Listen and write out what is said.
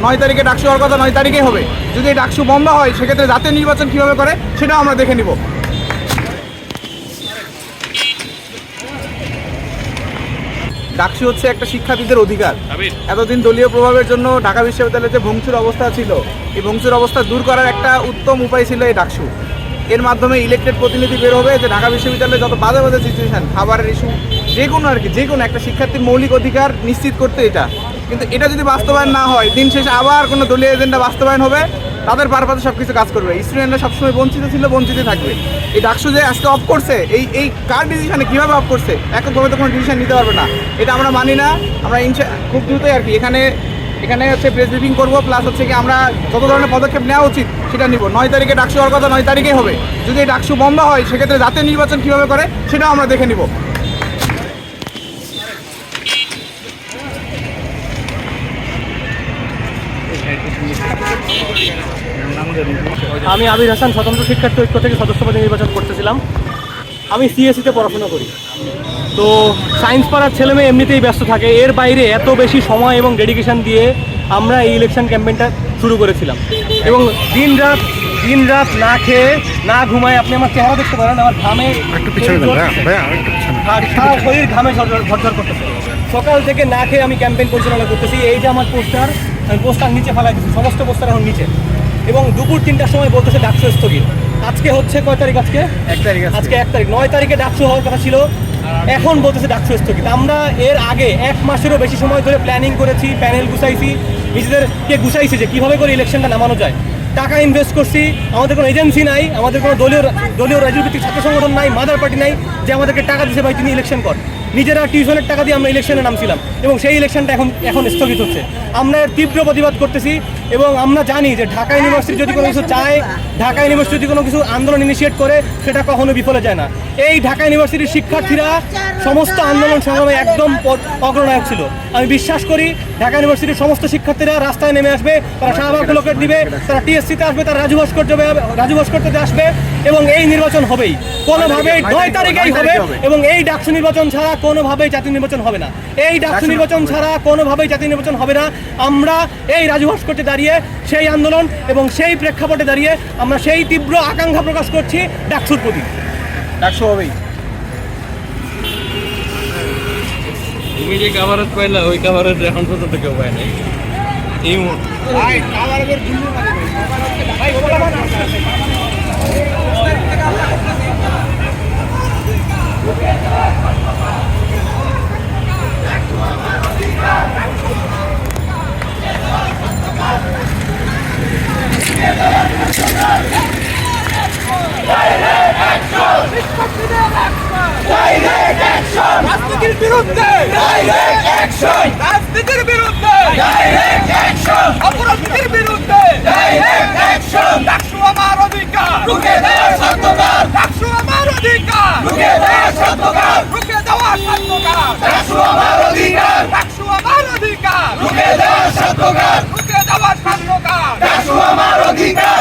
9 তারিখে ডাকসু হওয়ার কথা 9 তারিখেই হবে। যদি এই ডাকসু বন্ধ হয় সেক্ষেত্রে জাতীয় নির্বাচন কীভাবে করে সেটাও আমরা দেখে নিব। ডাকসু হচ্ছে একটা শিক্ষার্থীদের অধিকার। এতদিন দলীয় প্রভাবের জন্য ঢাকা বিশ্ববিদ্যালয়ে যে ভংসুর অবস্থা ছিল, এই ভংসুর অবস্থা দূর করার একটা উত্তম উপায় ছিল এই ডাকসু। এর মাধ্যমে ইলেক্টেড প্রতিনিধি বের হবে যে ঢাকা বিশ্ববিদ্যালয়ে যত বাজে বাজে সিচুয়েশান, খাবারের ইস্যু, যে কোনো একটা শিক্ষার্থীর মৌলিক অধিকার নিশ্চিত করতে এটা। কিন্তু এটা যদি বাস্তবায়ন না হয়, দিন শেষে আবার কোনো দলীয় এজেন্ডা বাস্তবায়ন হবে, তাদের পারপাসে সব কিছু কাজ করবে। স্টুডেন্টরা সবসময় বঞ্চিত ছিল, বঞ্চিত থাকবে। এই ডাকসু যে আজকে অফ করছে, এই কার ডিসিশনে কীভাবে অফ করছে, এককভাবে তো কোনো ডিসিশন নিতে পারবে না। এটা আমরা মানি না। আমরা খুব দ্রুতই আর কি এখানে হচ্ছে প্রেস ব্রিফিং করবো, প্লাস হচ্ছে কি আমরা যত ধরনের পদক্ষেপ নেওয়া উচিত সেটা নিব। 9 তারিখে ডাকসু হওয়ার কথা 9 তারিখেই হবে। যদি এই ডাকসু বন্ধ হয় সেক্ষেত্রে জাতীয় নির্বাচন কীভাবে করে সেটাও আমরা দেখে নিব। আমি আবির হাসান, স্বতন্ত্র শিক্ষার্থী ঐক্য থেকে সদস্যপদে নির্বাচন করতেছিলাম। আমি সিএসসিতে পড়াশোনা করি। তো সায়েন্স পড়ার ছেলেমেয়ে এমনিতেই ব্যস্ত থাকে, এর বাইরে এত বেশি সময় এবং ডেডিকেশন দিয়ে আমরা এই ইলেকশন ক্যাম্পেইনটা শুরু করেছিলাম। এবং দিন রাত না খেয়ে না ঘুমায়, আপনি আমার চেহারা দেখতে পারেন, আমার ঘামে শরীর ঘামে ঝরঝর করতেছে। সকাল থেকে না খেয়ে আমি ক্যাম্পেইন পরিচালনা করতেছি। এই যে আমার পোস্টার, আমি পোস্টার নিচে ফেলাই দিচ্ছি, সমস্ত পোস্টার এখন নিচে। এবং দুপুর 3টার সময় বলতেছে ডাকসু স্থগিত। আজকে হচ্ছে কয় তারিখ? আজকে 1 তারিখ। আজকে 1 তারিখ। 9 তারিখে ডাকসু হওয়ার কথা ছিল, এখন বলতেছে ডাকসু স্থগিত। আমরা এর আগে 1 মাসেরও বেশি সময় ধরে প্ল্যানিং করেছি, প্যানেল গুছাইছি, নিজেদেরকে গুছাইছি যে কীভাবে করে ইলেকশনটা নামানো যায়। টাকা ইনভেস্ট করছি, আমাদের কোনো এজেন্সি নাই, আমাদের কোনো দলীয় রাজনৈতিক ছাত্র সংগঠন নাই, মাদার পার্টি নাই যে আমাদেরকে টাকা দিচ্ছে ভাই তুমি ইলেকশন কর। নিজেরা টিউশনের টাকা দিয়ে আমরা ইলেকশনে নামছিলাম এবং সেই ইলেকশনটা এখন স্থগিত হচ্ছে। আমরা এর তীব্র প্রতিবাদ করতেছি এবং আমরা জানি যে ঢাকা ইউনিভার্সিটি যদি কোনো কিছু চায়, ঢাকা ইউনিভার্সিটি যদি কোনো কিছু আন্দোলন ইনিশিয়েট করে, সেটা কখনো বিফলে যায় না। এই ঢাকা ইউনিভার্সিটির শিক্ষার্থীরা সমস্ত আন্দোলন সংগ্রামে একদম অগ্রনায়ক ছিল। আমি বিশ্বাস করি ঢাকা ইউনিভার্সিটির সমস্ত শিক্ষার্থীরা রাস্তায় নেমে আসবে, তারা শাহবাগ ব্লকেট দিবে, তারা টিএসসিতে আসবে, তারা রাজু ভাস্কর্যতে আসবে এবং এই নির্বাচন হবেই, কোনোভাবেই 9 তারিখেই হবে। এবং এই ডাকসু নির্বাচন ছাড়া কোনোভাবেই জাতীয় নির্বাচন হবে না। এই ডাকসু নির্বাচন ছাড়া কোনোভাবেই জাতীয় নির্বাচন হবে না। আমরা এই রাজু ভাস্কর্যে দাঁড়িয়ে সেই আন্দোলন এবং সেই প্রেক্ষাপটে দাঁড়িয়ে আমরা সেই তীব্র আকাঙ্ক্ষা প্রকাশ করছি ডাকসুর প্রতি। ডাকসু হবেই। তুমি যে কাভারেজ পাইলা, ওই কাভারেজ এখন পর্যন্ত কেউ পায় নাই। এই রাজনীতির বিরুদ্ধে রাজনীতির বিরুদ্ধে অপরাধীদের বিরুদ্ধে ডাকসু আমার অধিকার, রুখে দেওয়ার সত্যকার। ডাকসু আমার অধিকার, রুখে দেওয়ার সত্যকার। রুখে দেওয়ার সত্যকার। ডাকসু আমার অধিকার, ডাকসু আমার অধিকার, রুখে দেওয়ার সত্যকার। রুখে দেওয়ার সত্যকার। ডাকসু আমার অধিকার।